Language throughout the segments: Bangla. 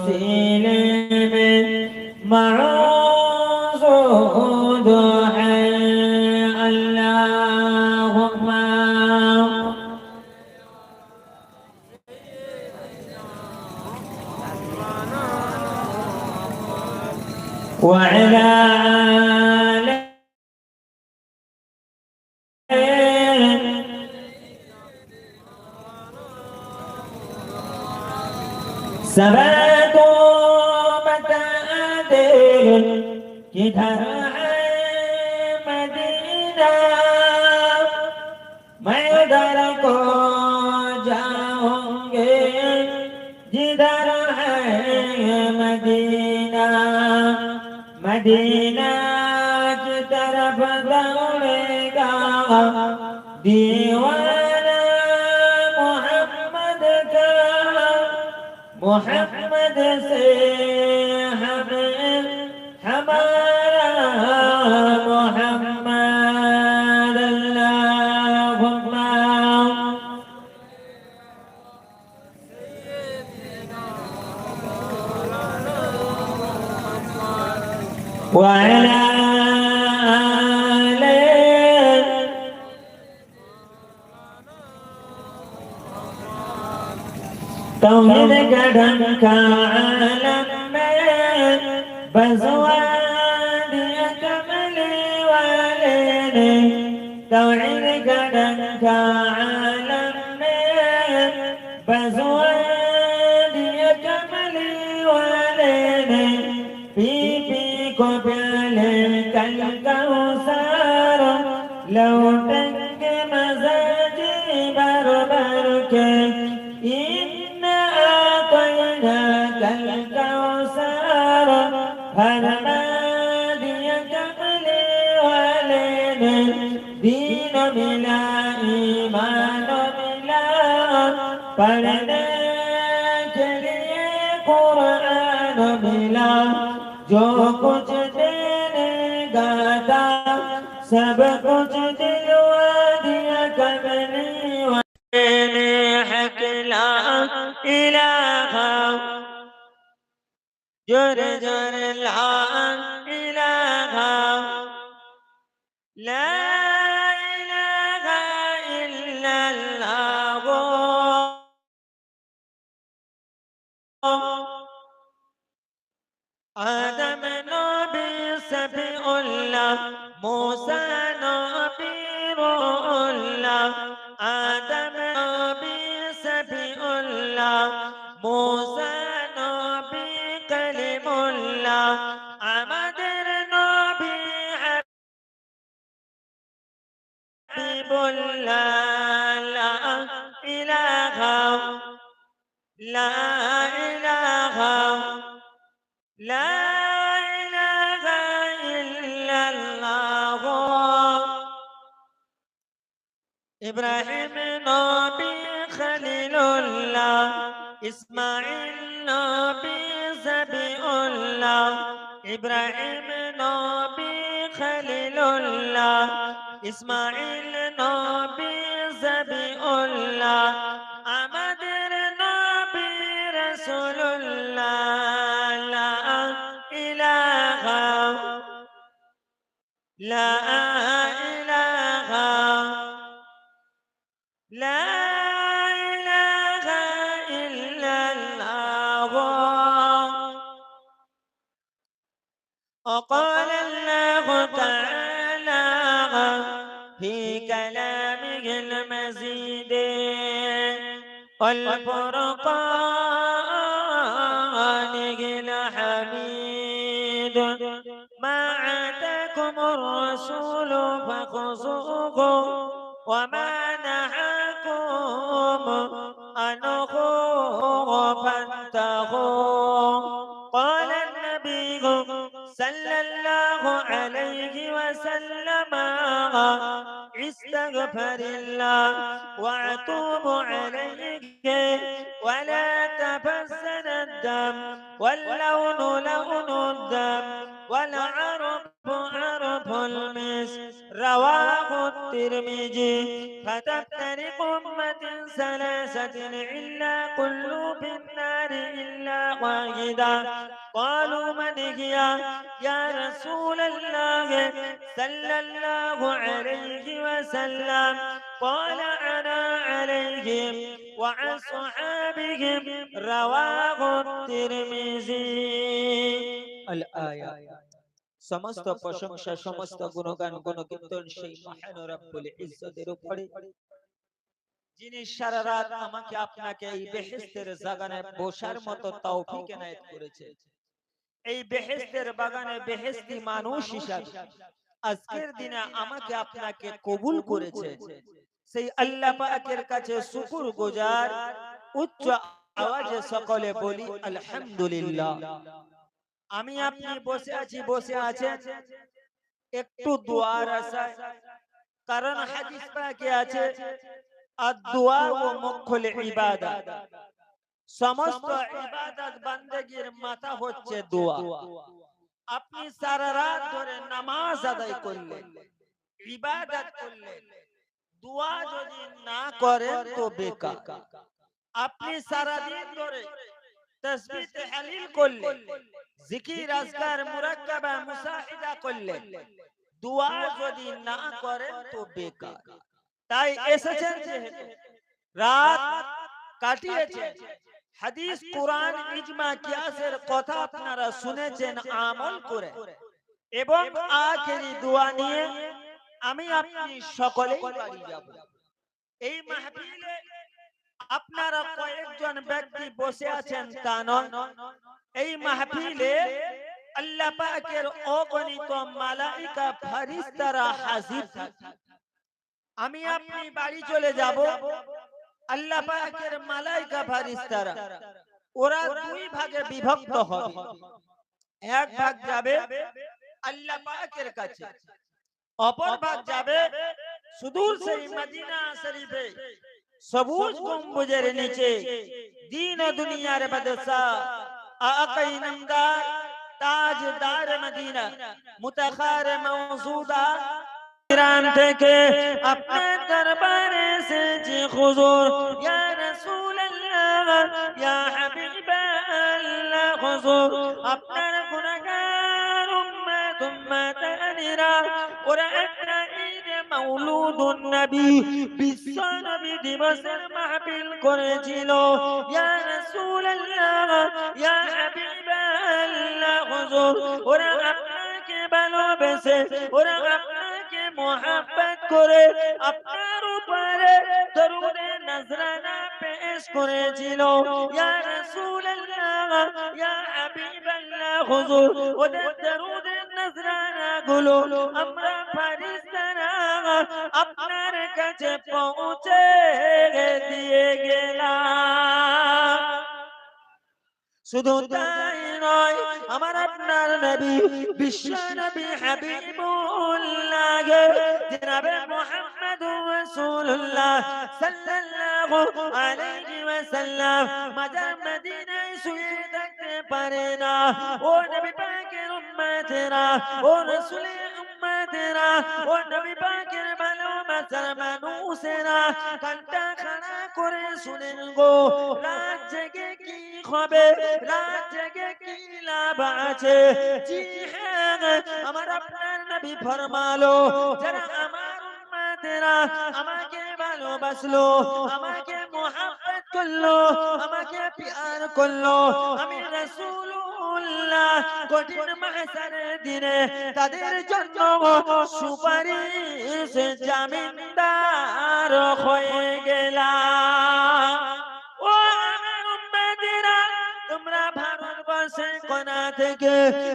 سلم معوض حي اللهم وعلى سبقوا متأدر किधर है मदीना मैं उधर को जाऊंगे जिधर है मदीना मदीना की तरफ दौड़ेगा दीवाना मोहम्मद का मोहम्मद से हमें हमारा मोहम्मद अल्लाहुम्मा وعلى آله توحيد का ढंका आलम में बज़वा दिया कमली वाले ने तौहीद का ढंका आलम में बज़वा दिया कमली वाले ने पी पी को प्याले कल कौसर लौटेंगे मज़ाजी भर भर के फरमा दिया कमले वाले ने दीन मिला ईमान मिला पढ़ने के लिए कुरान मिला जो कुछ देने गाता सब कुछ दिलवा दिया कमले वाले ने हक ला इलाहा जोर जोर ला इलाहा ला इलाहा इल्लल्लाह आदम नबी सफीउल्लाह मूसा नबीरुल्लाह आदम नबी सफीउल्लाह मूसा আমাদের নবী হাবিবুল্লাহ লা ইলাহা লা ইলাহা লা ইলাহা ইল্লাল্লাহ ইব্রাহিম নবী খলিলুল্লাহ ইসমাঈল নবী इब्राहिम नबी खलीलुल्लाह इस्माइल नबी ज़बीउल्लाह আমাদের নবী রাসূলুল্লাহ লা ইলাহা লা ইলাহা লা ইলাহা ইল্লাল্লাহ وقال الله تعالى في كلامه المزيد والفرقانه الحميد ما آتاكم الرسول فخذوه وما نهاكم عنه فانتهوا قال النبي صلى الله عليه وسلم استغفر الله واتوب عليه ولا تفسد الدم واللون لون الدم والعرف عرف المسك رواه الترمذي فتفترق أمة ثلاثة إلا كل في النار إلا واحدة قالوا من هي يا رسول الله صلى الله عليه وسلم قال أنا عليهم وأصحابهم رواه الترمذي الآية সমস্ত প্রশংসা সমস্ত গুণগান গুণকীর্তন সেই মহান রব্বুল ইজ্জতের উপরে যিনি সারা রাত আমাকে আপনাকে এই বেহেশতের বাগানে বসার মতো তৌফিক এনায়েত করেছে। এই বেহেশতের বাগানে বেহেশতি মানুষ হিসাবে আজকের দিনে আমাকে আপনাকে কবুল করেছে। সেই আল্লাহ পাকের কাছে শুকরগুজার উচ্চ আওয়াজে সকলে বলি আলহামদুলিল্লাহ। আমি আপনি বসে আছি, বসে আছেন একটু দোয়ার আশায়, কারণ হাদিস পাকে আছে আদ-দুআ ওয়া মুখুল ইবাদত, সমস্ত ইবাদত বান্দেগীর মাথা হচ্ছে দোয়া। আপনি সারা রাত ধরে নামাজ আদায় করলেন, ইবাদত করলেন, দোয়া যদি না করেন তো বেকার। আপনি সারা দিন ধরে তাসবিহ তাহলিল করলেন, জিকির আজকার মুরাক্কাবা মুসাহিদা করলেন, দোয়া যদি না করেন তো বেকার। তাই এসেছেন যেহেতু রাত কাটিয়েছেন, হাদিস কোরআন ইজমা কিয়াসের কথা আপনারা শুনেছেন, আমল করে এবং আখেরি দোয়া নিয়ে আমি আপনি সকলেই বাড়ি যাব। এই মাহফিলে আপনারা কয়েকজন ব্যক্তি বসে আছেন তা নয়, এই মাহফিলে আল্লাহ পাকের অগণিত মালাইকা ফেরেশতারা হাজির থাকে। আমি আপনি বাড়ি চলে যাব, আল্লাহ পাকের মালাইকা ফেরেশতারা ওরা দুই ভাগে বিভক্ত হবে। এক ভাগ যাবে আল্লাহ পাকের কাছে, অপর ভাগ যাবে সুদূর সেই মদিনা শরীফে সবুজ গম্বুজের নিচে দ্বীন ও দুনিয়ার বাদশাহ আকা ইনামদার তাজদার মদিনা মুতাখার মওজুদা ইরান থেকে আপনার দরবারে এসেছি হুজুর, ইয়া রাসূলুল্লাহ ইয়া হাবিবাল্লাহ হুজুর, আপনার গুনাহগার উম্মতানিরা ওরা একটা ঈদ মাউলুদুন নবী বিশ্ব নবী দিবসের মাহফিল করেছিল। ইয়া রাসূলুল্লাহ ইয়া হাবিবাল্লাহ হুজুর, ওরা আপনাকে ভালোবেসে, ওরা আপনাকে মোহাব্বত করে আপনার উপরে দরুদে নজরানা পেশ করেছিল। ইয়া রাসূলুল্লাহ ইয়া হাবিবাল্লাহ হুজুর, ওদের দরুদে নজরানা গুলো আমরা ফেরেশতারা আপনার কাছে পৌঁছে দিয়ে গেলাম। শুধু তাই নয়, আমার আপনার নবী বিশ্ব নবী হাবিবুল্লাহ জনাবে মুহাম্মদুর রাসূলুল্লাহ সাল্লাল্লাহু আলাইহি ওয়াসাল্লাম মাজার মদিনায় শুয়ে থাকতে পারে না। ও নবী পাকের উম্মতেরা, ও রাসূলের উম্মতেরা, ও নবী পাকের ভালোবাসার মানুষেরা কান্না খাড়া করে শুনেন গো, রাত জেগে কি হবে, রাত জেগে কি লাভ আছে? জি হ্যাঁ, আমার আপনার নবী ফরমালো, যারা আমার উম্মতেরা আমাকে ভালোবাসলো, আমাকে মোহাব্বত করলো, আমাকে প্যার করলো, আমি রাসূলুল্লাহ কঠিন মাহশারের দিনে তাদের জন্য সুপারিশ জামিনদার হয়ে গেলাম। ও আমার উম্মতেরা, তোমরা ভারতবর্ষের কোণা থেকে,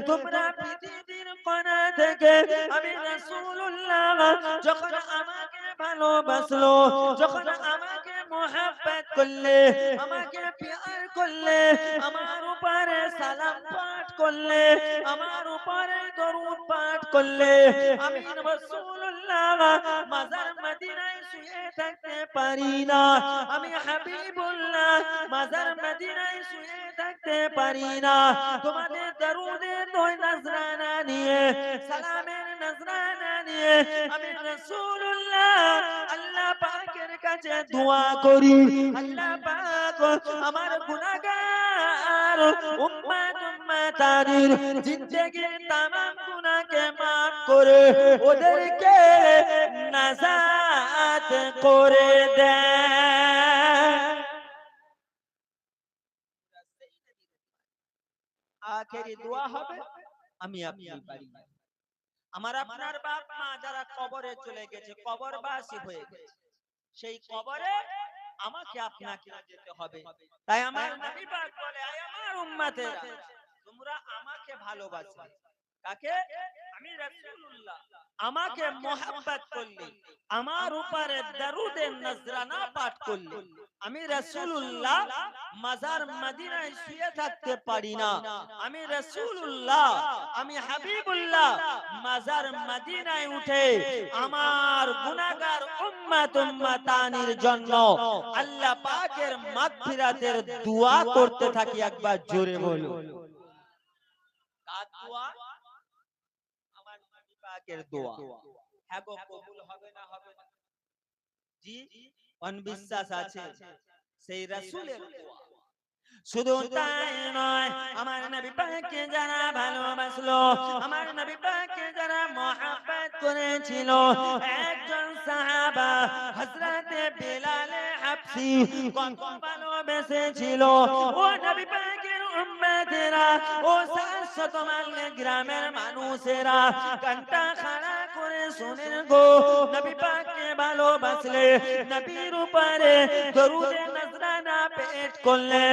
তোমরা পৃথিবীর কোণা থেকে আমি রাসূলুল্লাহ যখন আমাকে ভালোবাসলো, যখন আমাকে মোহাব্বত করলে, আমাকে প্যার করলে, আমার উপরে সালাম পাঠ করলে, আমার উপরে দরুদ পাঠ করলে, আমি রাসূলুল্লাহ মাজার মদিনায় শুয়ে থাকতে পারি না। আমি হাবিবুল্লাহ মাজার মদিনায় শুয়ে থাকতে পারি না। তোমাদের দরুদের দুই নজরানা নিয়ে, সালামের নজরানা নিয়ে দিয়ে আমি রাসূলুল্লাহ আল্লাহ পাকের কাছে দোয়া করি, আল্লাহ পাক আমার গুনাহগার উম্মত উম্মতানির জিন্দেগির तमाम গুনাহকে maaf করে ওদেরকে নাজাত করে দেন। আখেরি দোয়া হবে আমি আপনি বাড়ি, আমার আপনার বাপ মা যারা কবরে চলে গেছে, কবরবাসী হয়ে গেছে, সেই কবরে আমাকে আপনাকে যেতে হবে। তাই আমার নবী পাক বলে, আয় আমার উম্মতেরা, তোমরা আমাকে ভালোবাসো। কাকে? আমি রাসূলুল্লাহ। আমাকে মোহাব্বত করলে, আমার উপরে দরুদে নজরানা পাঠ করলে, আমি রাসূলুল্লাহ মাজার মদিনায় শুয়ে থাকতে পারি না। আমি রাসূলুল্লাহ, আমি হাবিবুল্লাহ মাজার মদিনায় উঠে আমার গুনাহগার উম্মত উম্মতানির জন্য আল্লাহ পাকের মাগফিরাতের দোয়া করতে থাকি। একবার জোরে বলো, কার দোয়া? আমার নবী পাকের দোয়া। হ্যাঁ গো, কবুল হবে না হবে না? জি, অনবিশ্বাস আছে। সেই রাসূলের দোয়া। শুধু তাই নয়, আমার নবী পাককে যারা ভালোবাসলো, আমার নবী পাককে যারা মহব্বত করেছিল, একজন সাহাবা হযরতে বিলাল হাবশী কত ভালোবেসেছিল। ও নবী পাকের উম্মতেরা, ও ৭০০ মাইল গ্রামের মানুষেরা, কানটা খাড়া করে শুনেন গো, নবী পাককে ভালোবাসলে, নবীর উপরে দরুদে নজরানা পেশ করলে,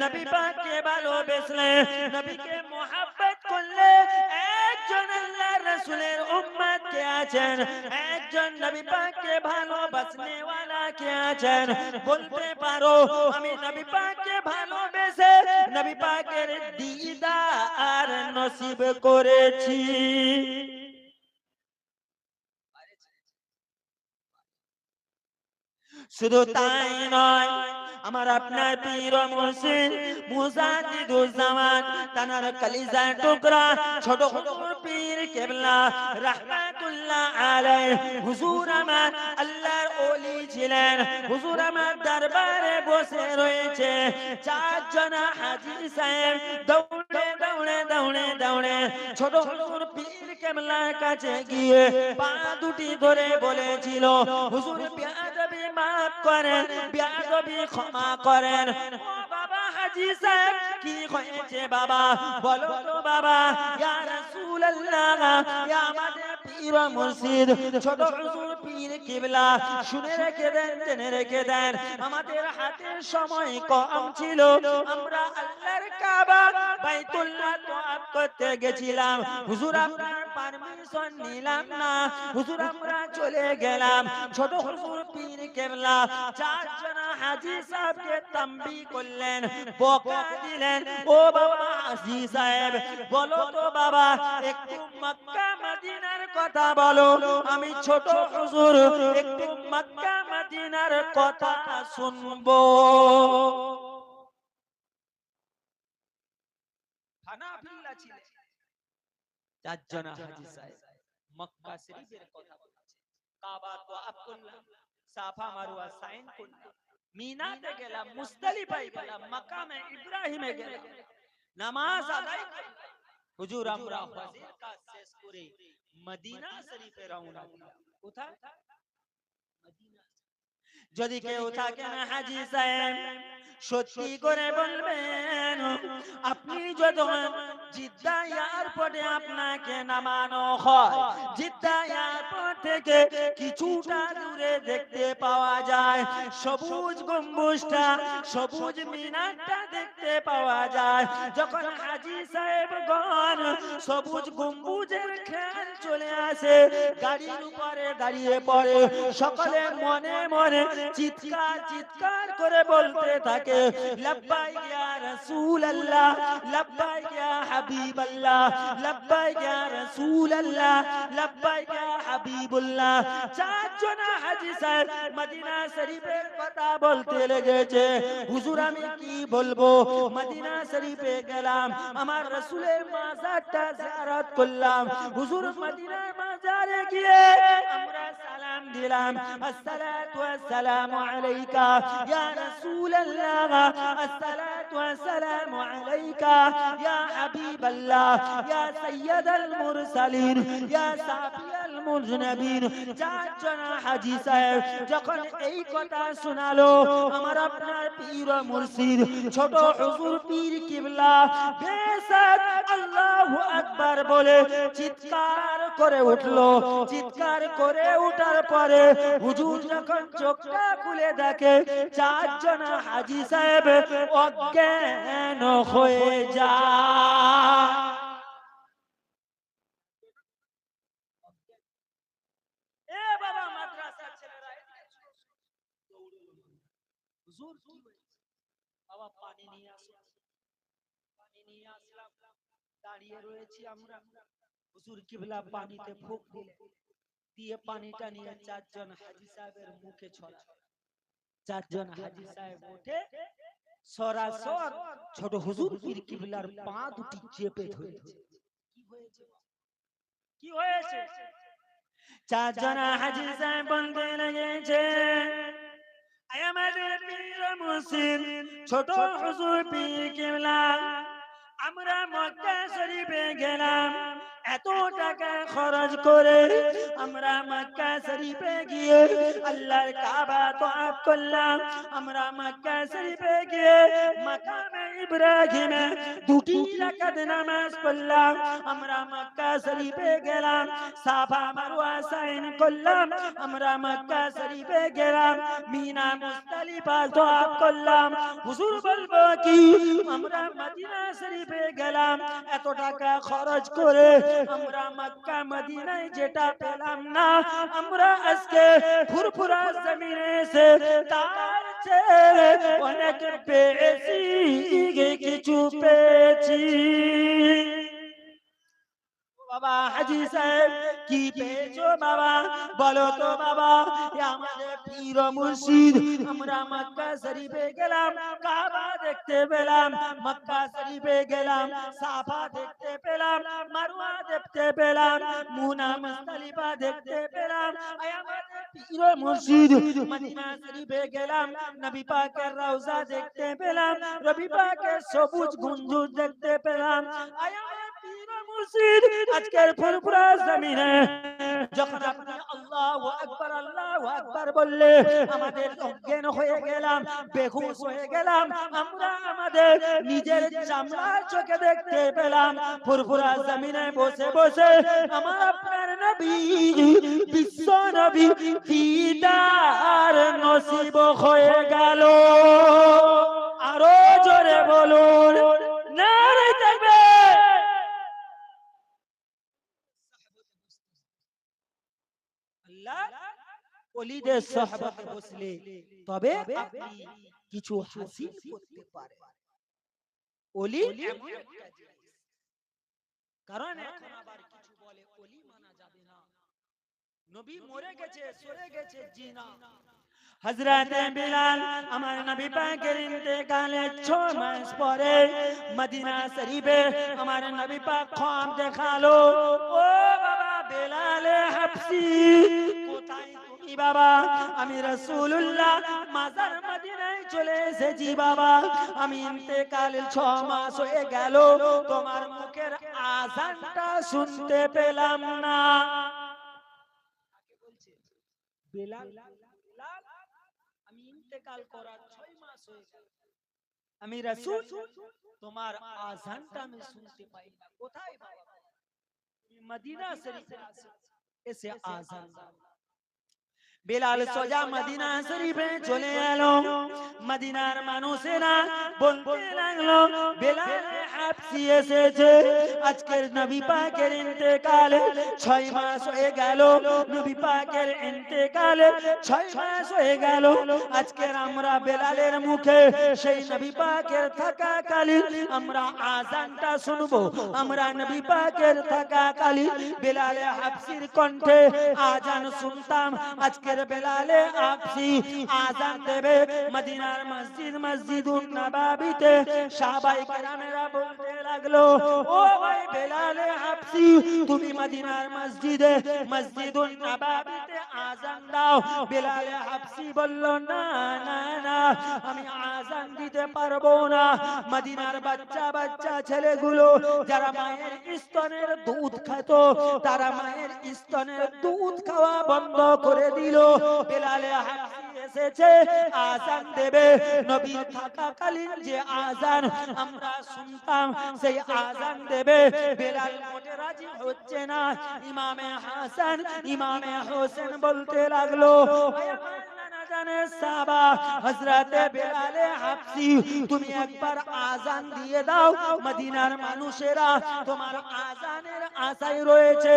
নবী পাককে ভালোবাসলে, নবীকে মোহাব্বত করলে, একজন আল্লাহর রাসূলের উম্মত কে আছেন, একজন নবী পাককে ভালোবাসনে ওয়ালা কে আছেন, বলতে পারো আমি নবী পাককে ভালোবেসে নবী পাকের দিদার নসিব করেছি। শুধু তাই নয়, আমার আপনার পীর মুর্শিদ মুজাদ্দিদুজ্জামান তানার কলিজার টুকরা ছোট হুজুর পীর কেবলা রাহমাতুল্লাহ আলাইহি, হুজুর আমার আল্লাহর ওলি ছিলেন। হুজুর আমার দরবারে বসে রয়েছে, 4 জন হাজী সাহেব দৌড়ে দৌড়ে দৌড়ে দৌড়ে ছোট হুজুর পীর কেবলার কাছে গিয়ে পা দুটি ধরে বলেছিল, হুজুর বেয়াদবি মাফ করেন, বেয়াদবি ক্ষমা করেন। ও বাবা হাজী সাহেব, কি হয়েছে বাবা? বলো তো বাবা। ইয়া রাসূলুল্লাহ, ইয়া আমাদের পীর মুর্শিদ ছোট হুজুর পীর কিবলা, শুনে রেখে দেন, জেনে রেখে দেন, আমাদের হাতের সময় কম ছিল, আমরা আল্লাহর কাবা বাইতুল্লাহ তওয়াফ করতে গেছিলাম, হুজুর আপনার পারমিশন নিলাম না, হুজুর আমরা চলে গেলাম। ছোট হুজুর পীর কেবলা 4 জন হাজী সাহেবকে তাম্বি করলেন, বকা দিলেন, ও বাবা হাজী সাহেব, বলো তো বাবা, একটু মক্কা মদিনার কথা বলো, আমি ছোট হুজুর একটু মক্কা মদিনার কথা শুনবো। হানাফিল্লাহ ছিলেন 4 জন হাজী সাহেব, মক্কা শরীফের কথা বলছে, কাবা তওয়াফ করলাম, সাফা মারওয়া সাইন করলাম, মিনাতে গেলাম, মুজদালিফায় গেলাম, মাকামে ইব্রাহিমে গেলাম, নামাজ আদায় করলাম, হুজুর আমরা হজের কাজ শেষ করে মদিনা শরীফে রওনা দিলাম। কোথায়? মদিনা। যদি কেউ থাকেন হাজী সাহেব, সত্যি করে বলবেন, আপনি যখন জিদ্দা এয়ারপোর্টে আপনাকে নামানো হয়, জিদ্দা এয়ারপোর্ট থেকে কিছুটা দূরে দেখতে পাওয়া যায় সবুজ গম্বুজটা, সবুজ মিনারটা দেখতে পাওয়া যায়। যখন হাজী সাহেবগণ সবুজ গম্বুজের খেয়াল চলে আসে, গাড়ির উপরে দাঁড়িয়ে পড়ে, সকলে মনে মনে চিৎকার চিৎকার করে বলতে থাকে, লব্বাইক ইয়া রাসূলুল্লাহ, লব্বাইক ইয়া হাবিবাল্লাহ, লব্বাইক ইয়া রাসূলুল্লাহ, লব্বাইক ইয়া হাবিবুল্লাহ। 4 জন হাজী সাহেব মদিনা শরীফের কথা বলতে লেগেছে। হুজুর আমি কি বলবো, মদিনা শরীফে গেলাম, আমার রাসূলের মাজারটা জিয়ারত করলাম, হুজুর মদিনার মাজারে গিয়ে আমরা সালাম দিলাম, আসসালাতু ওয়াসসালামু আলাইকা ইয়া রাসূলুল্লাহ, আসসালাতু ওয়াসসালামু আলাইকা ইয়া হাবিবাল্লাহ, ইয়া সাইয়্যিদাল মুরসালিন, ইয়া সাফিয়াল মুজনাবিন। চারজন হাজী সাহেব যখন এই কথা শোনালো, আমার আপনার পীর ও মুর্শিদ ছোট হুজুর পীর কিবলা বেশক আল্লাহু আকবার বলে চিৎকার করে উঠলো। চিৎকার করে ওঠার পরে হুজুর যখন চোখটা খুলে দেখে, চারজন হাজী সাহেব অজ্ঞান হয়ে যায়। এ বাবা মাদ্রাসার ছেলেরা হুজুর কি হয়েছে? বাবা পানি নিয়ে আসো। পানি নিয়ে আসলাম, দাঁড়িয়ে রয়েছি আমরা। হুজুর কিবলা পানিতে ফুঁক দিলেন, দিয়ে পানিটা নিয়ে চারজন হাজী সাহেবের মুখে ছড়া। চারজন হাজী সাহেব উঠে সরাসর ছোট হুজুর পীর কিবলার পা দুটি চেপে ধরেছে। কি হয়েছে? কি হয়েছে? চারজন হাজী সাহেব বলতে লেগেছে, আমাদের পীর মুর্শিদ ছোট হুজুর পীর কিবলা, আমরা মক্কা শরীফে গেলাম, এত টাকা খরচ করে আমরা মক্কা শরীফে গিয়ে আল্লাহর কাবা তওয়াফ করলাম, আমরা মক্কা শরীফে গিয়ে মাকামে ইব্রাহিমে দুটি রাকাত নামাজ পড়লাম, আমরা মক্কা শরীফে গেলাম সাফা মারওয়া সাইন করলাম, আমরা মক্কা শরীফে গেলাম মিনা মুজদালিফা তওয়াফ করলাম। হুজুর বলবো কি, আমরা মদিনা শরীফে গেলাম, এত টাকা খরচ করে আমরা মক্কা মদিনায় যেটা পেলাম না, আমরা আজকে ফুরফুরা জমিনে এসে তার চেয়ে অনেক বেশি কিছু পেয়েছি। বাবা হাজী সাহেব কি পেয়েছো বাবা? বলো তো বাবা। আমাদের পীর মুর্শিদ, আমরা মক্কা শরীফে গেলাম, কাবা দেখতে পেলাম, মক্কা শরীফে গেলাম, সাফা দেখতে পেলাম, মারওয়া দেখতে পেলাম, মুনা মুজদালিফা দেখতে পেলাম। আমাদের পীর মুর্শিদ মদিনা শরীফে গেলাম, নবী পাকের রওজা দেখতে পেলাম, নবী পাকের সবুজ গুঞ্জুর দেখতে পেলাম। মুর্শিদ আজকের ফুরফুরা জমিনে যখন আপনি আল্লাহু আকবার বললে, আমাদের অজ্ঞান হয়ে গেলাম, বেহুশ হয়ে গেলাম, আমরা আমাদের নিজের চামড়ার চোখে দেখতে পেলাম ফুরফুরা জমিনে বসে বসে আমার আপনার নবী বিশ্ব নবী দিদার নসিব হয়ে গেল। আরো জোরে বলুন নারে তাকবীর। ওলিদের সোহবতে বসলে তবে আপনি কিছু হাসিল করতে পারেন। ওলি এমন একটা জিনিস, কারণ এখন আবার কিছু বলে ওলি মানা যাবে না, নবী মরে গেছে সরে গেছে, জি না। হযরত বিলাল আমার নবী পাকের ইন্তেকালের 6 মাস পরে মদিনা শরীফে আমার নবী পাক খ্বাব দেখালো। ও বাবা বিলাল হাবশী, কোথায় তুমি বাবা? আমি রাসূলুল্লাহ মাজার মদিনায় চলে এসেছি বাবা, আমি ইন্তেকালের 6 মাস হয়ে গেল, তোমার মুখের আযানটা শুনতে পেলাম না। কাকে বলছে? বিলাল। আমি ইন্তেকাল করার 6 মাস হয়ে গেল, আমি রাসূল তোমার আযানটা আমি শুনতে পাই না। কোথায় বাবা? মদিনা শরীফে এসে আযান। বিলাল সোজা মদিনা শরীফে চলে এলো। মদিনার মানুষেরা বলতে লাগলো বিলাল হাবশী এসেছে। আজকের নবী পাকের ইন্তেকালে 6 মাস হয়ে গেল, নবী পাকের ইন্তেকালে 6 মাস হয়ে গেল। আজকের আমরা বিলালের মুখে সেই নবী পাকের থাকাকালীন আমরা আযানটা শুনবো, আমরা নবী পাকের থাকাকালীন বিলাল হাবশীর কণ্ঠে আযান শুনতাম। আজকে বেলালে হাবশী আযান দেবে মদিনার মসজিদুন নববীতে। সাহাবায়ে কেরামেরা বলতে লাগলো, ও ভাই বেলালে হাবশি তুমি মদিনার মসজিদে মসজিদুন নববীতে আযান দাও। বেলালে হাবশি বলল না না না, আমি আযান দিতে পারবো না। মদিনার বাচ্চা বাচ্চা ছেলেগুলো যারা মায়ের স্তনের দুধ খেত, তারা মায়ের স্তনের দুধ খাওয়া বন্ধ করে দিল। বেলালে হাবশি এসেছে আযান দেবে। নবী থাকাকালীন যে আযান আমরা শুনতাম, সেই আযান দেবে। বেলাল মোটে রাজি হচ্ছে না। ইমামে হাসান ইমামে হোসেন বলতে লাগলো, হযরতে বেলালে হাবশি তুমি একবার আযান দিয়ে দাও, মদিনার মানুষেরা তোমার আযানের আশায় রয়েছে।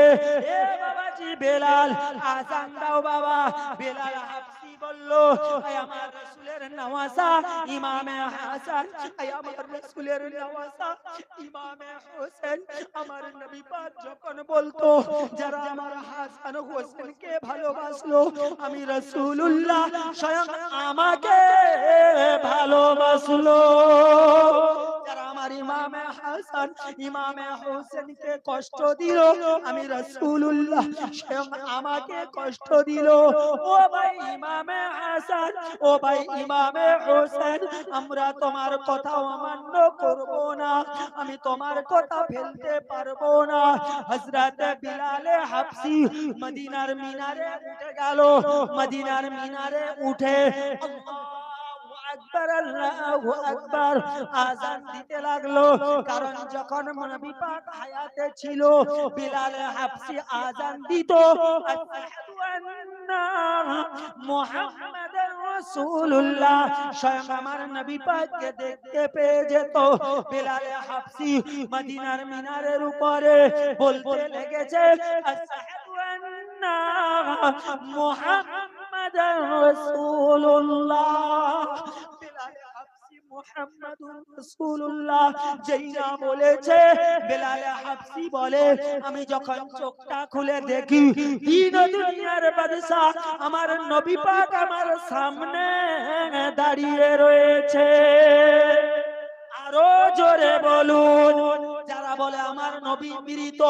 এ বাবাজি বেলাল আযান দাও বাবা। বেলাল হাবশি বলল, আয় আমার রাসূলের নওয়াজা ইমামে হাসান, আয় আমার রাসূলের নওয়াজা ইমামে হোসেন। আমার নবী পাক যখন বলতো যারা আমার হাসান হোসেনকে ভালোবাসলো, আমি রাসূলুল্লাহ স্বয়ং আমাকে ভালোবাসলো। যারা আমার ইমামে হাসান ইমামে হোসেনকে কষ্ট দিল, আমি রাসূলুল্লাহ স্বয়ং আমাকে কষ্ট দিল। ও ভাই ইমামে হাসান, ও ভাই ইমামে হোসেন, আমরা তোমার কথা অমান্য করব না, আমি তোমার কথা ফেলতে পারবো না। হযরতে বিলালে হাবশি মদিনার মিনারে উঠে গেল। মদিনার মিনারে উঠে আল্লাহু আকবার আল্লাহু আকবার আযান দিতে লাগলো। কারণ যখন নবী পাক হায়াতে ছিল, বিলাল হাবশি আযান দিত, আশহাদু আন্না মুহাম্মাদুর রাসূলুল্লাহ। স্বয়ং আমার নবী পাককে দেখতে পেয়ে যেত। বিলাল হাবশি মদিনার মিনারের উপরে বলতে লেগেছে, আশহাদু আন্না মুহাম্মাদুর রাসূলুল্লাহ। বিলাল হাবশি মুহাম্মাদুর রাসূলুল্লাহ যেই না বলেছে, বিলাল হাবশি বলে, আমি যখন চোখটা খুলে দেখি তিন দুনিয়ার বাদশা আমার নবী পাক আমার সামনে দাঁড়িয়ে রয়েছে। আরো জোরে বলুন। যারা বলে আমার নবী মৃত,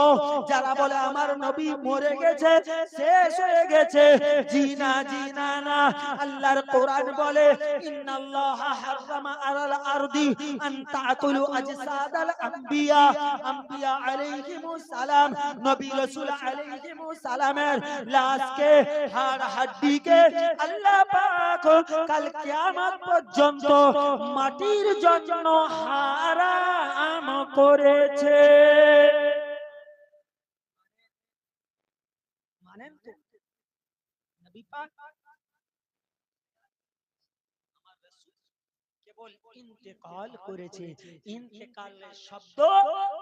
যারা বলে আমার নবী মরে গেছে, শেষ হয়ে গেছে, জি না জি না না। আল্লাহর কোরআন বলে, ইন্নাল্লাহা হারামা আলাল আরদি আন তাকুলু আজসাদাল আম্বিয়া। আম্বিয়া আলাইহিমুস সালাম, নবী রাসূল আলাইহিমুস সালামের লাশকে, হাড় হাড্ডিকে আল্লাহ পাক কাল কিয়ামত পর্যন্ত মাটির জন্য হারাম করেছে। মানেন তো? নবী পাক আমার রাসূল কেবল ইন্তেকাল করেছে। ইন্তেকালের শব্দ,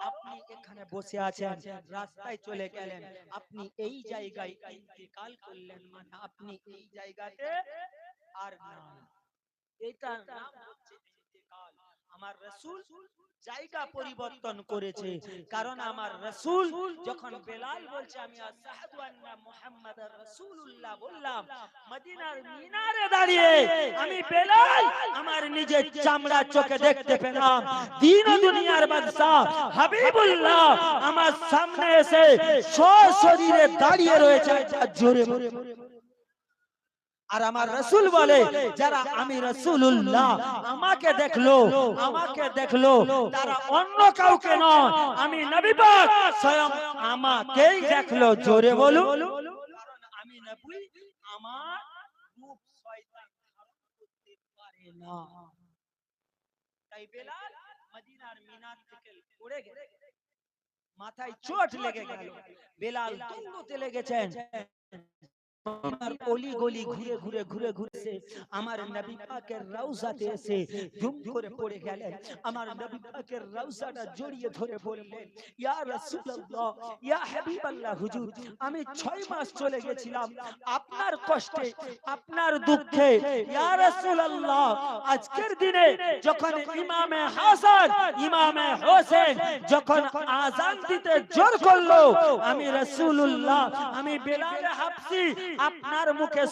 আপনি এখানে বসে আছেন, রাস্তায় চলে গেলেন, আপনি এই জায়গায় ইন্তেকাল করলেন, মানে আপনি এই জায়গাতে আর না। এটা নাম হচ্ছে ইন্তেকাল। আমার রাসূল জায়গা পরিবর্তন করেছে। কারণ আমার রাসূল যখন বেলাল বলছে আমি আশহাদু আন্না মুহাম্মাদার রাসূলুল্লাহ বললাম, মদিনার মিনারে দাঁড়িয়ে আমি বেলাল আমার নিজের চামড়া চোখে দেখতে পেলাম দিন ও দুনিয়ার বাদশা হাবিবুল্লাহ আমার সামনে এসে সশরীরে দাঁড়িয়ে রয়েছে। জোরে আর আমার রাসূল বলে, যারা আমি রাসূলুল্লাহ আমাকে দেখলো তারা অন্য কাউকে নয়, আমি নবী পাক স্বয়ং আমাকেই দেখলো। জোরে বলুন। কারণ আমি নবী, আমার রূপ শয়তান ধারণ করতে পারে না। তাই বেলাল মদিনার মিনার থেকে পড়ে গেল, মাথায় চোট লেগে গেল। বেলাল দৌড়তে লেগেছেন। অলি গলি ঘুরে ঘুরে আমার নবী পাকের রওজাতে এসে ধুম করে পড়ে গেলেন। আমার নবী পাকের রওজাটা জড়িয়ে ধরে বললেন, ইয়া রাসূলুল্লাহ, ইয়া হাবিবাল্লাহ, হুজুর আমি 6 মাস চলে গেছিলাম আপনার কষ্টে, আপনার দুঃখে। ইয়া রাসূলুল্লাহ, আজকের দিনে যখন ইমামে হাসান ইমামে হোসেন যখন আযান দিতে জোর করলো, আমি রাসূলুল্লাহ, আমি বেলাল হাবশি আপনার মুখে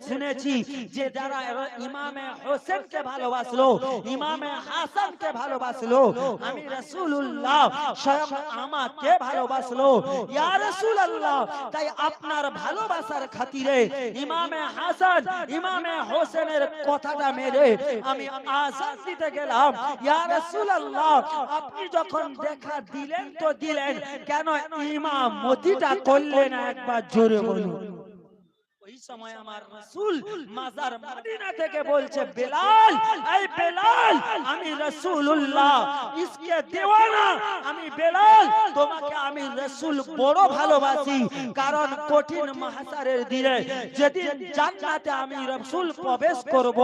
শুনেছি যে যারা ইমামে হোসেনকে ভালোবাসলো, ইমামে হাসানকে ভালোবাসলো, আমি রাসূলুল্লাহ স্বয়ং আমাকে ভালোবাসলো। ইয়া রাসূলুল্লাহ, তাই আপনার ভালোবাসার খাতিরে ইমামে হাসান ইমামে হোসেনের কথাটা মেরে আমি আযান দিতে গেলাম। ইয়া রাসূলুল্লাহ, আপনি যখন দেখা দিলেন তো দিলেন, কেন ইমামতিটা করলেন না? একবার জোরে বলুন। ওই সময় আমার রাসূল মাজার মদিনা থেকে বলছে, বেলাল, এই বেলাল, আমি রাসূলুল্লাহ ইসকে দেওয়ানা, আমি বেলাল, তোমাকে আমি রাসূল বড় ভালোবাসি। কারণ কঠিন মাহশারের দিনে যেদিন জান্নাতে আমি রাসূল প্রবেশ করব,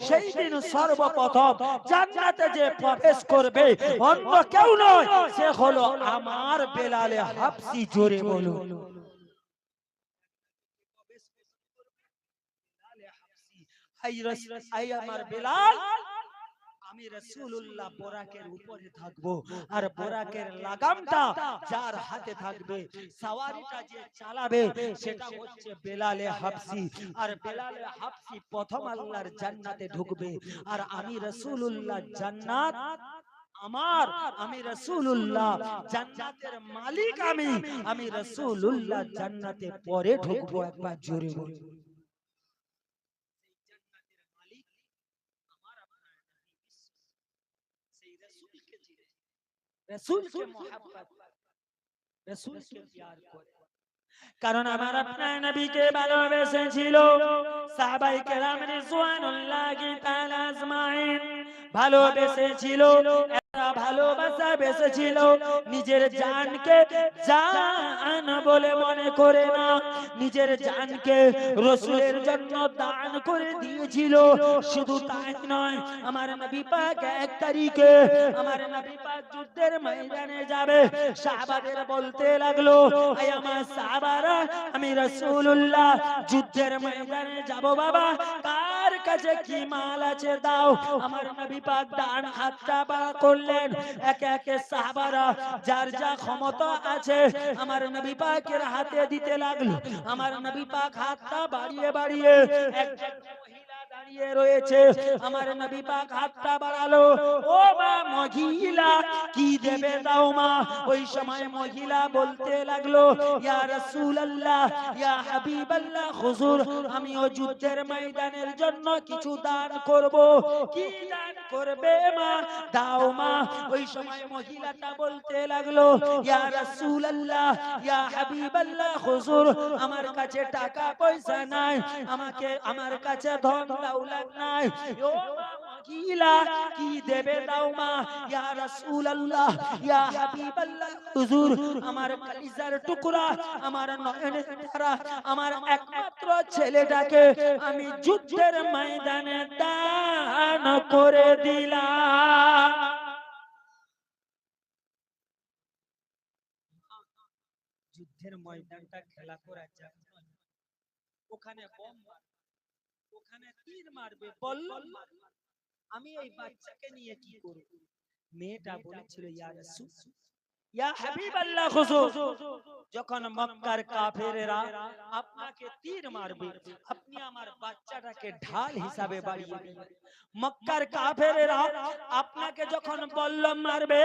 সেই দিন সর্বপ্রথম জান্নাতে যে প্রবেশ করবে অন্য কেউ নয়, সে হলো আমার বেলালে হাবশী। জোরে বলুন। আমার বেলাল, আমি রাসূলুল্লাহ বোরাকের উপরে থাকবো, আর বোরাকের লাগামটা যার হাতে থাকবে, সওয়ারিটা যে চালাবে, সেটা হচ্ছে বেলালে হাবশী। আর বেলালে হাবশী প্রথম আল্লাহর জান্নাতে ঢুকবে, আর আমি রাসূলুল্লাহ জান্নাত আমার, আমি রাসূলুল্লাহ জান্নাতের মালিক, আমি রাসূলুল্লাহ জান্নাতে পরে ঢুকবো। একবার জোরে বলুন। রাসূলকে মহব্বত, রাসূলকে প্যার করে, কারণ আমার আপনার নবীকে ভালোবেসেছিল। সাহাবায়ে কেরাম রিজওয়ানুল্লাহি তাআলা আজমাইন ভালোবেসেছিল। ভালোবাসা বেসেছিল, নিজের জানকে জান বলে মনে করে না, নিজের জানকে রাসূলের জন্য দান করে দিয়েছিল। শুধু তাই নয়, আমার নবী পাক এক তারিখে আমার নবী পাক যুদ্ধের ময়দানে যাবে, সাহাবাদের বলতে লাগলো, আয় আমার সাহাবারা, আমি রাসূলুল্লাহ যুদ্ধের ময়দানে যাব বাবা, কার কাছে কি মাল আছে দাও। আমার নবী পাক ডান হাতটা বাড়া করলেন, একে একে সাহাবারা যার যা ক্ষমতা আছে আমার নবী পাকের হাতে দিতে লাগলো। আমার নবী পাক হাতটা বাড়িয়ে বাড়িয়ে, একজন মহিলা দাঁড়িয়ে রয়েছে, আমার নবী পাক হাতটা বাড়ালো, ও মা মহিলা, কি দেবে দাও মা। ওই সময় মহিলা বলতে লাগলো, ইয়া রাসূলুল্লাহ, ইয়া হাবিবাল্লাহ, হুজুর, আমিও যুদ্ধের ময়দানের জন্য কিছু দান করব। কি দান করবে মা? দাও মা। ওই সময় মহিলাটা বলতে লাগলো, ইয়া রাসূলুল্লাহ, ইয়া হাবিবাল্লাহ, হুজুর, আমার কাছে টাকা পয়সা নাই, আমার কাছে ধন দৌলত নাই। ও মহিলা, কি দেবে দাও মা। ইয়া রাসূলুল্লাহ, ইয়া হাবিবাল্লাহ, হুজুর, আমার কলিজার টুকরা, আমার নয়নের তারা, আমার একমাত্র ছেলেটাকে আমি যুদ্ধের ময়দানে দান করে দিলাম। যুদ্ধের ময়দানটা খেলা করার জায়গা নয়, ওখানে বোম মারবে, ওখানে তীর মারবে, বল্লম মারবে। আমি এই বাচ্চাকে নিয়ে কি করব? মেয়েটা বলেছিল, ইয়া রাসূল, ইয়া হাবিবাল্লাহ, হুজুর, যখন মক্কার কাফেরেরা আপনাকে তীর মারবে, আপনি আমার বাচ্চাটাকে ঢাল হিসাবে বাড়িয়ে দিবেন। মক্কার কাফেরেরা আপনাকে যখন বল্লম মারবে,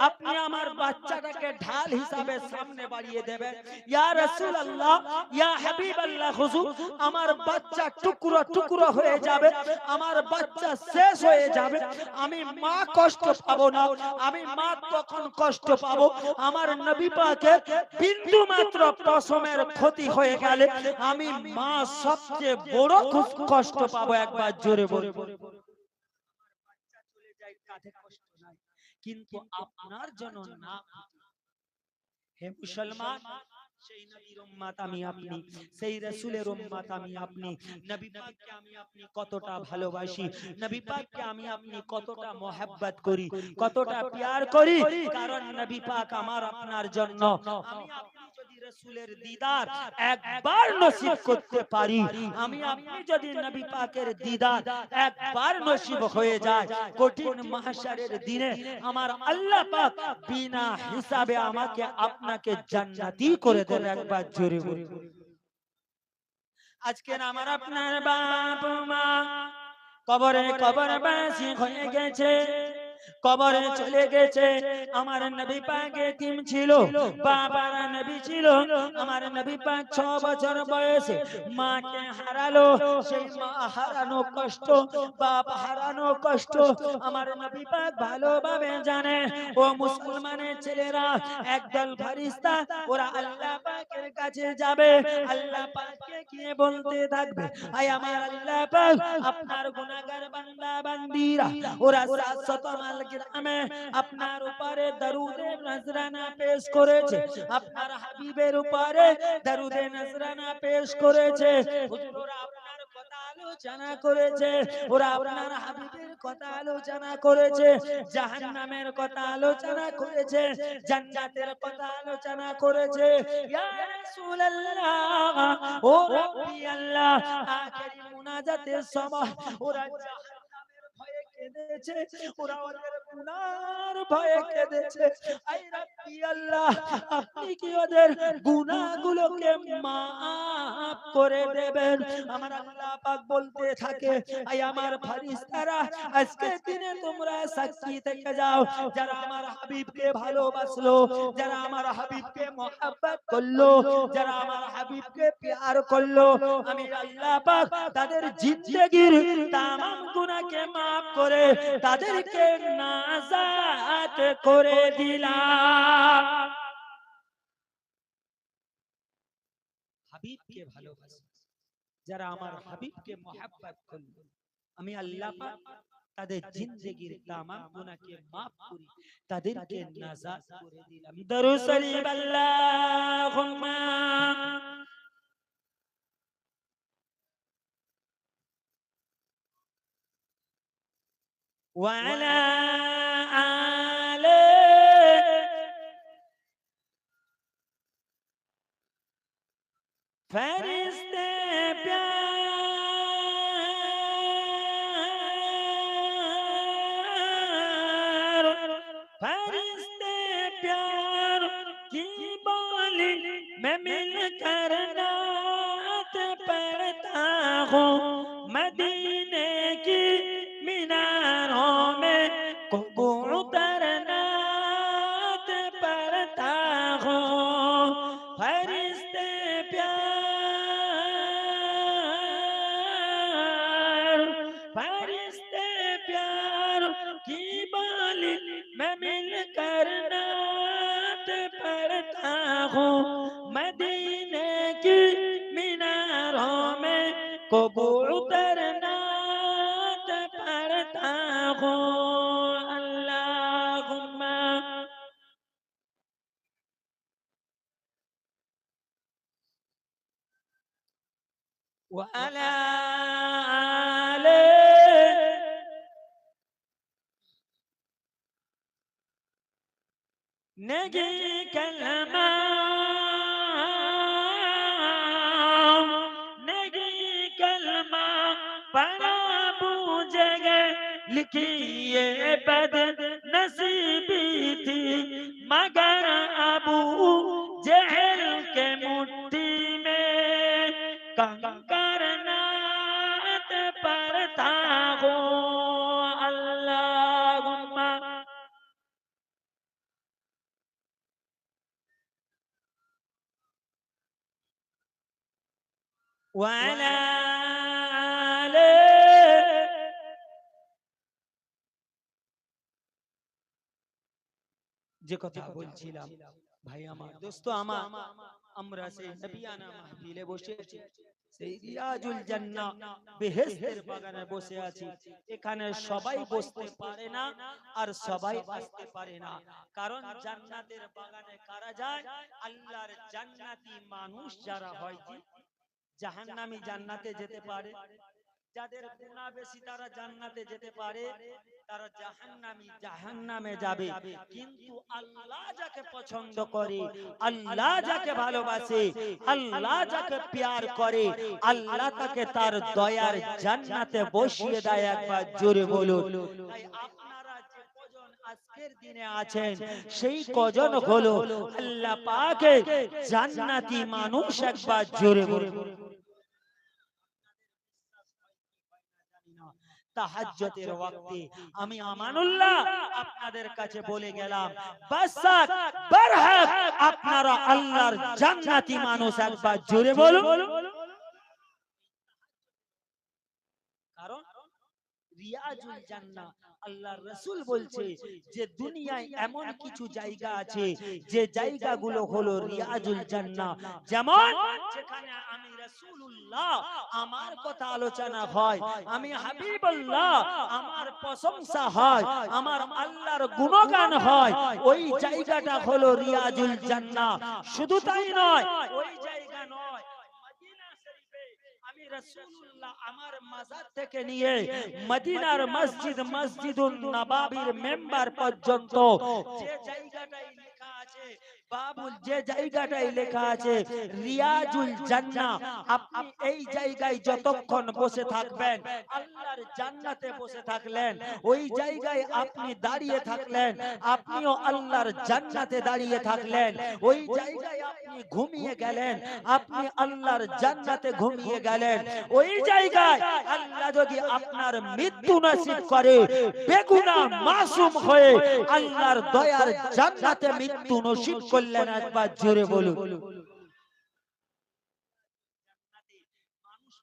আপনি আমার বাচ্চাটাকে ঢাল হিসাবে সামনে বাড়িয়ে দেবেন। ইয়া রাসূলুল্লাহ, ইয়া হাবিবাল্লাহ, হুজুর, আমার বাচ্চা টুকরো টুকরো হয়ে যাবে, আমার বাচ্চা শেষ হয়ে যাবে, আমি মা কষ্ট পাবো না। আমি মা তখন কষ্ট পাবো, আমার নবী পাকের বিন্দু মাত্র প্রসবের ক্ষতি হয়ে গেলে আমি মা সবচেয়ে বড় কষ্ট পাবো। একবার জোরে বলবো। বাচ্চা চলে যায়, কাঁধে কষ্ট নাই, কিন্তু আপনার জন্য না। হে মুসলমান, সেই নবীর উম্মত আমি আপনি, সেই রাসূলের উম্মত আমি আপনি। নবী পাককে আমি আপনি কতটা ভালোবাসি, নবী পাককে আমি আপনি কতটা মহব্বত করি, কতটা প্যার করি, কারণ নবী পাক আমার আপনার জন্য। আমি আপনি যদি রাসূলের দিদার একবার নসিব করতে পারি, আমি আপনি যদি নবী পাকের দিদার একবার নসিব হয়ে যায়, কঠিন মাহশারের দিনে আমার আল্লাহ পাক বিনা হিসাবে আমাকে আপনাকে জান্নাতি করে দেবে। একবার জোরে বলুন। আজকে আমার আপনার বাপ মা কবরে কবরবাসী হয়ে গেছে, কবরে চলে গেছে। আমার নবী পাক এতিম ছিল, বাবার নবী ছিল। আমার নবী পাক 6 বছর বয়সে মাকে হারালো। সেই মা হারানো কষ্ট, বাপ হারানো কষ্ট আমার নবী পাক ভালোভাবে জানে। ও মুসলমানের ছেলেরা, একদল ফেরেশতা ওরা আল্লাহ পাকের কাছে যাবে, আল্লাহ পাককে গিয়ে বলতে থাকবে, আয় আমার আল্লাহ পাক, আপনার গুনাহগার বান্দা বান্দিরা ওরা 700 মাইল গ্রামে আপনার উপরে দরুদে নজরানা পেশ করেছে, আপনার হাবিবের উপরে দরুদে নজরানা পেশ করেছে। হুজুর ওরা আপনার কথা আলোচনা করেছে, ওরা আপনার হাবিবের কথা আলোচনা করেছে, জাহান্নামের কথা আলোচনা করেছে, জান্নাতের কথা আলোচনা করেছে। ইয়া রাসূলুল্লাহ, ও রাব্বি আল্লাহ, আখেরি মুনাজাতের সময় ওরা জাহান্নামের ভয়ে কেঁদেছে, ওরা ওদের গুনার ভয়ে কেঁদেছে। আই রাব্বি আল্লাহ, আপনি কি ওদের গুনাহগুলোকে মাফ করে দেবেন? আমার আল্লাহ পাক বলতে থাকে, আই আমার ফেরেশতারা, আজকে দিনে তোমরা সাক্ষী থেকে যাও, যারা আমার হাবিবকে ভালোবাসলো, যারা আমার হাবিবকে মহব্বত করলো, যারা আমার হাবিবকে প্যার করলো, আমি আল্লাহ পাক তাদের জিন্দেগীর তামাম গুনাহকে মাফ করে তাদেরকে নাজাত করে দিলাম। হাবিবকে ভালোবাসে, যারা আমার হাবিবকে মহব্বত করলো, আমি আল্লাহ পাক তাদের জিন্দেগীর তামাম গুনাহকে মাফ করি, তাদেরকে নাজাত করে দিলাম। দরুদ শরীফ আল্লাহুম্মা ওয়া আলা আলি ফেরেশতে प्यार, फरिश्ते प्यार की बोली मैं मिलकर नात पढ़ता हूँ, मदीने की मीनारों में कबूतर नात पढ़ता हूँ। फरिश्ते प्यार, फरिश्ते प्यार की बोली मैं मिलकर नात पढ़ता हूँ, मदीने की मीनारों में कबूतर नात पढ़ता हूँ। अल्लाहुम्मा व अला आले नगी कलमा, नगी कलमा पड़ा बूझेगे, लिखी ये बद नसीबी थी, मगर अबू जहल के मुट्ठी में कंकर नात पढ़ता हूँ। अल्लाहुम्मा व अला आले যে কথা বলছিলাম, ভাই আমার, দোস্ত আমার, আমরা সেই নবিয়ানা মাহফিলে বসে আছি, সেই রিয়াজুল জান্নাহ বেহেশতের বাগানে বসে আছি। এখানে সবাই বসতে পারে না আর সবাই আসতে পারে না, কারণ জান্নাতের বাগানে কারা যায়? আল্লাহর জান্নাতি মানুষ যারা হয়, জাহান্নামী জান্নাতে যেতে পারে, যাদের গুনাহ বেশি তারা জান্নাতে যেতে পারে, তারা জাহান্নামী জাহান্নামে যাবে। কিন্তু আল্লাহ যাকে পছন্দ করে, আল্লাহ যাকে ভালোবাসে, আল্লাহ যাকে প্যার করে, আল্লাহ তাকে তার দয়ার জান্নাতে বসিয়ে দেয়। একবার জোরে বলুন। তাই আপনারা যে কজন আজকের দিনে আছেন, সেই কজন হলো আল্লাহ পাকের জান্নাতি মানুষ। একবার জোরে বলুন। তাহাজ্জুদের ওয়াক্তে আমি আমানুল্লাহ আপনাদের কাছে বলে গেলাম, বাসাক বারহাক, আপনারা আল্লাহর জান্নাতি মানুষ, একবার জোরে বলুন। কারণ রিয়াজুল জান্নাহ, আল্লাহর রাসূল বলছে যে দুনিয়ায় এমন কিছু জায়গা আছে যে জায়গাগুলো হলো রিয়াজুল জান্নাহ। যেমন যেখানে আমি রাসূলুল্লাহ আমার কথা আলোচনা হয়, আমি হাবিবুল্লাহ আমার প্রশংসা হয়, আমার আল্লাহর গুণগান হয়, ওই জায়গাটা হলো রিয়াজুল জান্নাহ। শুধু তাই নয়, ওই জায়গা নয়, মদিনা শরীফে আমি রাসূলুল্লাহ আমার মাজার থেকে নিয়ে মদিনার মসজিদ, মসজিদুন নববীর মেম্বার পর্যন্ত যে জায়গাটাই লেখা আছে, বাবুল যে জায়গাটাই লেখা আছে রিয়াজুল জান্নাহ, আপনি এই জায়গায় যতক্ষণ বসে থাকবেন আল্লাহর জান্নাতে বসে থাকলেন, ওই জায়গায় আপনি দাঁড়িয়ে থাকলেন, আপনিও আল্লাহর জান্নাতে দাঁড়িয়ে থাকলেন, ওই জায়গায় আপনি ঘুমিয়ে গেলেন, আপনি আল্লাহর জান্নাতে ঘুমিয়ে গেলেন, ওই জায়গায় আল্লাহ যদি আপনার মৃত্যু নসিব করে বেগুনাহ মাসুম হয়ে আল্লাহর দয়ার জান্নাতে মৃত্যু নসিব করলেন, একবার জোরে বলুন। মানুষ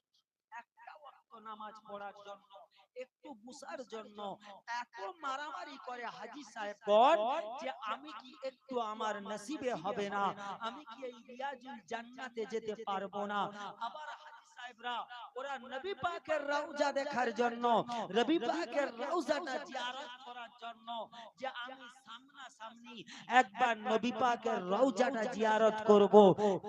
একটা ওয়াক্ত নামাজ পড়ার জন্য, একটু বুসার জন্য এত মারামারি করে হাজী সাহেবগণ যে আমি কি একটু আমার নসিবে হবে না, আমি কি এই রিয়াজুল জান্নাতে যেতে পারবো না। আবার হাজী সাহেবরা ওরা নবী পাকের রওজা দেখার জন্য, নবী পাকের রওজাটা জিয়ারত করার জন্য, যে আমি সামনাসামনি একবার নবী পাকের রওজাটা জিয়ারত করব,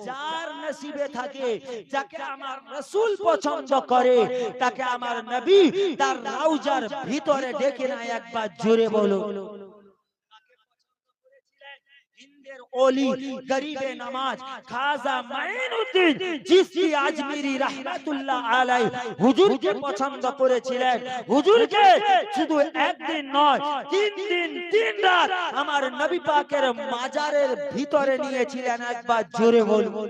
যার নসিবে থাকে, যাকে আমার রাসূল পছন্দ করে, তাকে আমার নবী তার রওজার ভিতরে ডেকে নেয়, একবার জোরে বলো। হিন্দের ওলি, গরিবে নামাজ খাজা মাইনুদ্দিন চিশতি আজমিরি রাহমাতুল্লাহ আলাইহি হুজুরকে পছন্দ করেছিলেন। হুজুরকে শুধু একদিন নয়, 3 দিন 3 রাত আমার নবী পাকের মাজারের ভিতরে নিয়েছিলেন, একবার জোরে বলুন।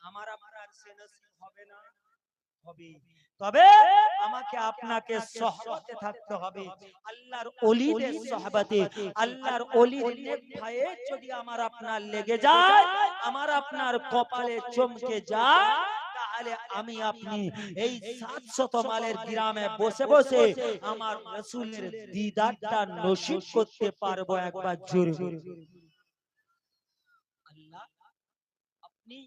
আমার আপনার সে নসিব হবে না? হবে। তবে আমাকে আপনাকে সোহবতে থাকতে হবে, আল্লাহর ওলিদের সোহবতে। আল্লাহর ওলির নেক ভাইয়ে যদি আমার আপনার লেগে যায়, আমার আপনার কপালে চমকে যায়, তাহলে আমি আপনি এই 700 মাইলের গ্রামে বসে বসে আমার রাসূলের দিদারটা নসিব করতে পারবো, একবার জোরে। আল্লাহ, আপনি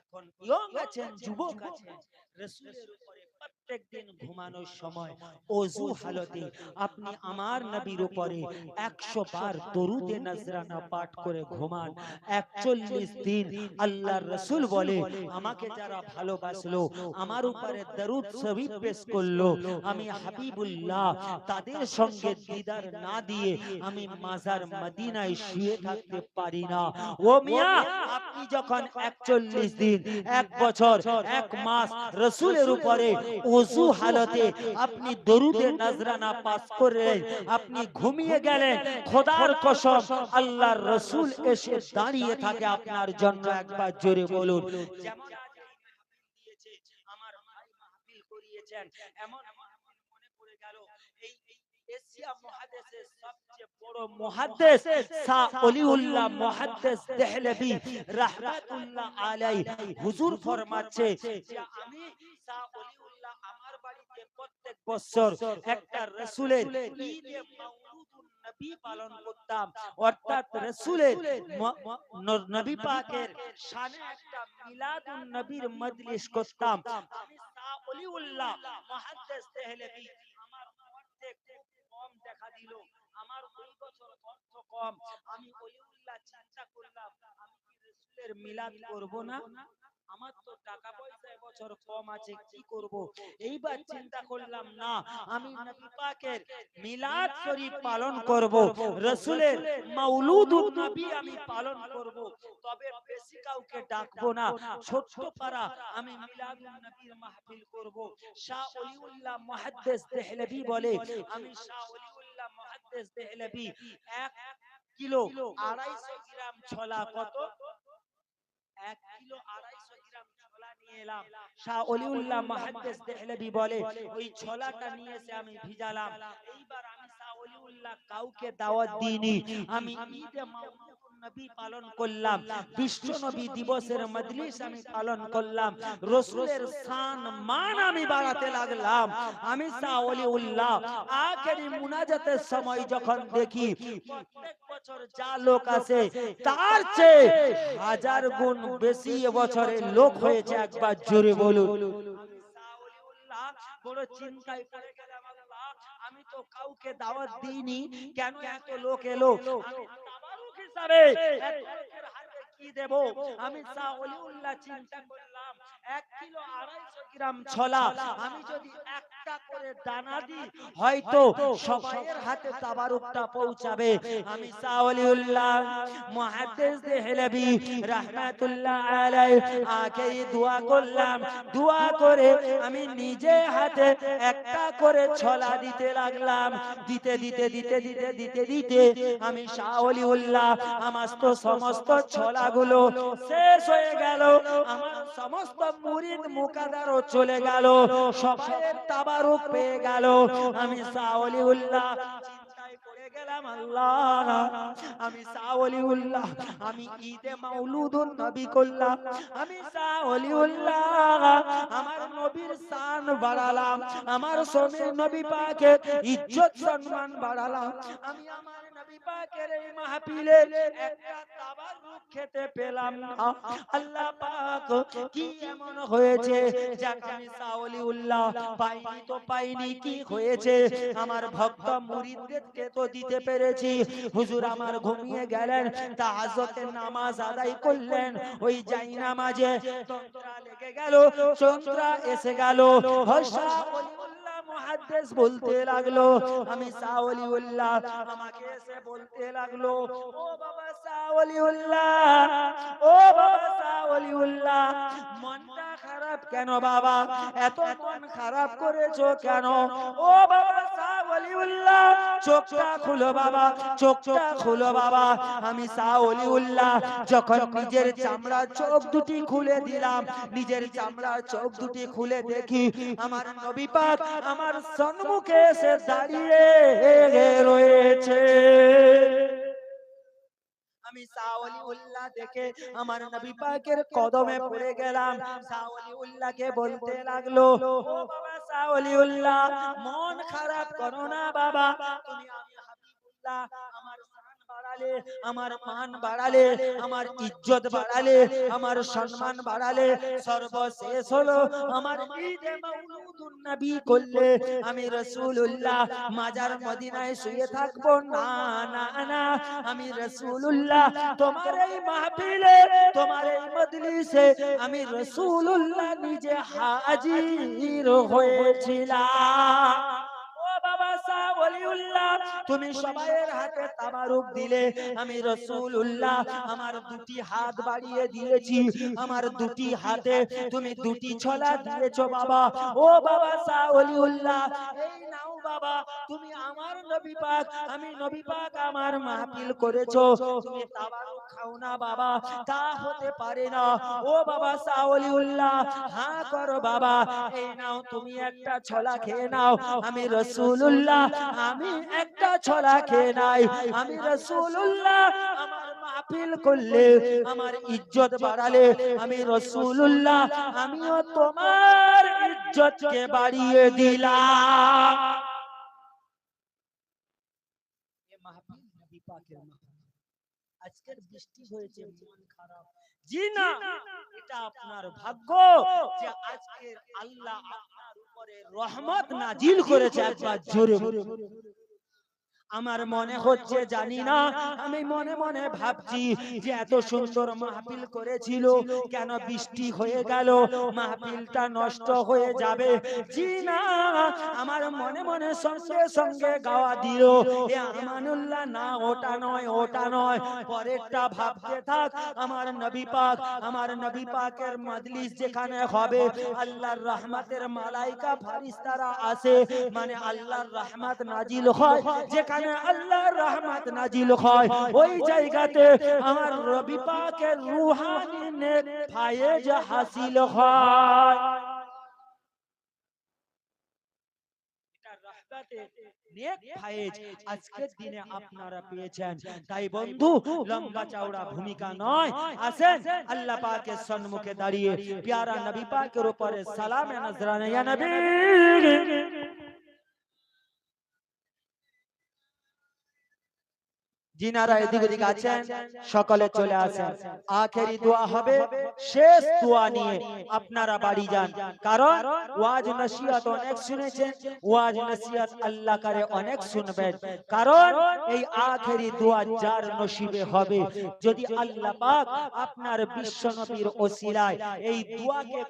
এখন ইয়ং আছেন, যুবক আছেন, রাসূলের উপরে প্রত্যেকদিন ঘুমানোর সময় ওযু হালতে আপনি আমার নবীর উপরে 100 বার দরুদে নজরানা পাঠ করে ঘুমান। 41 দিন আল্লাহর রাসূল বলে, আমাকে যারা ভালোবাসলো, আমার উপরে দরুদ শরীফ পেশ করলো, আমি হাবিবুল্লাহ তাদের সঙ্গে দিদার না দিয়ে আমি মাজার মদিনায় শুয়ে থাকতে পারি না। ও মিয়া, আপনি যখন 41 দিন, 1 বছর 1 মাস রাসূলের উপরে ওযু হালতে আপনি দরুদে নজরানা পাঠ করলেন, আপনি ঘুমিয়ে গেলেন, খোদার কসম আল্লাহর রাসূল এসে দাঁড়িয়ে থাকে আপনার জন্য, একবার জোরে বলুন। যেমন আজ এই মাহফিল দিয়েছে, আমার ভাই মাহফিল করিয়েছেন, এমন মাহফিল মনে পড়ে গেল এই এশিয়া মহাদেশের সবচেয়ে বড় মুহাদ্দিস শাহ ওলিউল্লাহ মুহাদ্দিস দেহলভী রাহমাতুল্লাহ আলাইহি হুজুর ফরমাচ্ছে যে আমি শাহ ওলিউল্লাহ আমার বাড়িতে প্রত্যেক বছর একটা রাসূলের ঈদে মাওলুদুন নবী পালন করতাম, অর্থাৎ রাসূলের নবী পাকের শানে একটা মিলাদুন নবীর মজলিস করতাম। আমি শাহ ওলিউল্লাহ মুহাদ্দিস দেহলভী আমার অর্থে খুব কম দেখা দিল, আমার ওই বছর অর্থ কম, আমি ওলিউল্লাহ চিন্তা করলাম আমি কি রাসূলের মিলাদ করব না, আমার তো টাকা পয়সা এবছর কম আছে, কি করব। এইবার চিন্তা করলাম না, আমি নবী পাকের মিলাদ শরীফ পালন করব, রাসূলের মাওলুদুন নবী আমি পালন করব, তবে বেশি কাউকে ডাকবো না, ছোট্ট পাড়া আমি মিলাদুন নবীর মাহফিল করব। শাহ ওলিউল্লাহ মুহাদ্দিস দেহলভী বলে, আমি শাহ ওলিউল্লাহ মুহাদ্দিস দেহলভী 1 কিলো 250 গ্রাম ছোলা, কত 1 কিলো 250 গ্রাম ছোলা নিয়ে এলাম। শাহ ওলিউল্লাহ মুহাদ্দিস দেহলভী বলে ওই ছোলাটা নিয়ে এসে আমি ভিজালাম। এইবার আমি শাহ ওলিউল্লাহ কাউকে দাওয়াত দিইনি, আমি ঈদে মাউলুদুন নবী পালন করলাম, বিশ্ব নবী দিবসের মজলিস আমি পালন করলাম, রাসূলের শান মান আমি বাড়াতে লাগলাম। আমি শাহ ওলিউল্লাহ আখেরি মুনাজাতের সময় যখন দেখি প্রত্যেক বছর যা লোক আসে তার চেয়ে হাজার গুণ বেশি এবছরের লোক হয়েছে। একবার জোরে বলুন। বড় চিন্তায় পড়ে গেলাম, আল্লাহ আমি তো কাউকে দাওয়াত দিইনি, কেন এত লোক এলো? আমি তাবারুক হিসাবে এত লোকের হাতে কি দেব? আমি শাহ ওলিউল্লাহ চিন্তা করলাম 1 কিলো 250 গ্রাম ছোলা আমি যদি একটা করে দানা দিই হয়তো সবাইয়ের হাতে তাবারুকটা পৌঁছাবে। আমি শাহ ওলিউল্লাহ মুহাদ্দিস দেহলভী রাহমাতুল্লাহ আলাইহি আখেরি দোয়া করলাম, দোয়া করে আমি নিজে হাতে একটা করে ছোলা দিতে লাগলাম। দিতে দিতে দিতে দিতে দিতে দিতে আমি শাহ ওলিউল্লাহ আমার তো সমস্ত ছোলাগুলো শেষ হয়ে গেল, আমার সমস্ত মুরিদ মুকাদ্দারও চলে গেল, সবাইয়ের তাবারুক পেয়ে গেল। আমি শাহ ওলিউল্লাহ চিন্তায় পড়ে গেলাম, আল্লাহ আমি শাহ ওলিউল্লাহ আমি ঈদে মাউলুদুন নবী করলাম, আমি শাহ ওলিউল্লাহ আমার নবীর শান বাড়ালাম, আমার সোমের নবী পাকের ইজ্জত সম্মান বাড়ালাম, আমি আমার নবী পাকের এই মাহফিলে একটা তাবারুক খেতে পেলাম না। আল্লাহ পাক কি এমন হয়েছে যাকে আমি শাহ ওলিউল্লাহ পাইনি তো পাইনি, কি হয়েছে আমার ভক্ত মুরিদদেরকে তো দিতে পেরেছি। হুজুর আমার ঘুমিয়ে গেলেন, তাহাজ্জুদের নামাজ আদায় করলেন, ওই যাই নামাজে তন্ত্রা লেগে গেল, তন্ত্রা এসে গেল। শাহ ওলিউল্লাহ মুহাদ্দিস বলতে লাগলো, আমি শাহ ওলিউল্লাহ আমাকে এসে বলতে লাগলো, ও বাবা শাহ ওলিউল্লাহ, ও বাবা শাহ ওলিউল্লাহ মনটা খারাপ কেন বাবা, এত মন খারাপ করেছো কেন? ও বাবা শাহ ওলিউল্লাহ চোখটা খুলো বাবা, চোখটা খুলো বাবা। আমি শাহ ওলিউল্লাহ যখন নিজের চামড়ার চোখ দুটি খুলে দিলাম, নিজের চামড়ার চোখ দুটি খুলে দেখি আমার নবী পাক আমার সম্মুখে এসে দাঁড়িয়ে রয়েছে। আমি শাহ ওলিউল্লাহ দেখে আমার নবী পাকের কদমে পড়ে গেলাম। শাহ ওলিউল্লাহকে বলতে লাগলো, ও বাবা শাহ ওলিউল্লাহ মন খারাপ করো না বাবা, তুমি আমি হাবিবুল্লাহ আমার শান বাড়ালে, আমার মান বাড়ালে, আমার ইজ্জত বাড়ালে, আমার সম্মান বাড়ালে, সর্বশেষ হলো আমার ঈদে মাউলুদুন নবী করলে আমি রাসূলুল্লাহ মাজার মদিনায় শুয়ে থাকবো না, না না, আমি রাসূলুল্লাহ তোমার এই মাহফিলে তোমার এই মজলিসে আমি রাসূলুল্লাহ নিজে হাজির হয়েছিলাম। ও বাবা শাহ ওলিউল্লাহ তুমি সবাইয়ের হাতে তাবারুক দিলে, আমি রাসূলুল্লাহ আমার দুটি হাত বাড়িয়ে দিয়েছি, আমার দুটি হাতে তুমি দুটি ছোলা দিয়েছো বাবা। ও বাবা শাহ ওলিউল্লাহ এই নাও বাবা, তুমি আমার নবী পাক, আমি নবী পাক আমার মাহফিল করেছো, তুমি তাবারুক খাও না বাবা, তা হতে পারে না। ও বাবা শাহ ওলিউল্লাহ হ্যাঁ করো বাবা, এই নাও তুমি একটা ছোলা খেয়ে নাও। আমি রাসূলুল্লাহ আমি একটা ছোলা খেয়ে নাই, আমি রাসূলুল্লাহ আমার মাহফিল করলে, আমার ইজ্জত বাড়ালে, আমি রাসূলুল্লাহ আমিও তোমার ইজ্জতকে বাড়িয়ে দিলাম। এ মাহফিল নবী পাকের মাহফিল। আজকের বৃষ্টি হয়েছে মন খারাপ, জি না এটা আপনার ভাগ্য যে আজকে আল্লাহ আপনার উপরে রহমত নাজিল করেছে। একবার জোরে আমার মনে হচ্ছে জানি না, আমি মনে মনে ভাবছি যে এত সুন্দর মাহফিল করেছিল কেন বৃষ্টি হয়ে গেল, মাহফিলটা নষ্ট হয়ে যাবে। জি না, আমার মনে মনে সঙ্গে সঙ্গে গাওয়া দিল, এ আমানুল্লাহ না ওটা নয়, ওটা নয়, পরেরটা ভাবতে থাক। আমার নবী পাক, আমার নবী পাকের মজলিস যেখানে হবে আল্লাহর রহমতের মালাইকা ফেরেশতারা আসে, মানে আল্লাহর রহমত নাজিল হয়, যেখানে যেখানে আল্লাহর রহমত নাজিল হয় ওই জায়গাতে আমার রবি পাকের রূহানি নেক ফায়েজ হাসিল হয়। এটা রহমতে নেক ফায়েজ আজকের দিনে আপনারা পেয়েছেন। তাই বন্ধু লম্বা চওড়া ভূমিকা নয়, আসেন আল্লাহ পাকের সম্মুখে দাঁড়িয়ে প্যারা নবী পাকের উপরে সালামে নজরানে ইয়া নবী। जिनारा एदिक ओदिक आছেন সকলে চলে আসেন। আখেরি দোয়া হবে, শেষ দোয়া নিয়ে আপনারা বাড়ি যান। কারণ ওয়াজ নসিহত অনেক শুনেছেন, ওয়াজ নসিহত আল্লাহ করে অনেক শুনবেন। কারণ এই আখেরি দোয়া যার নসিবে হবে, যদি আল্লাহ পাক আপনার বিশ্ব নবীর ওসিলায় এই দোয়াকে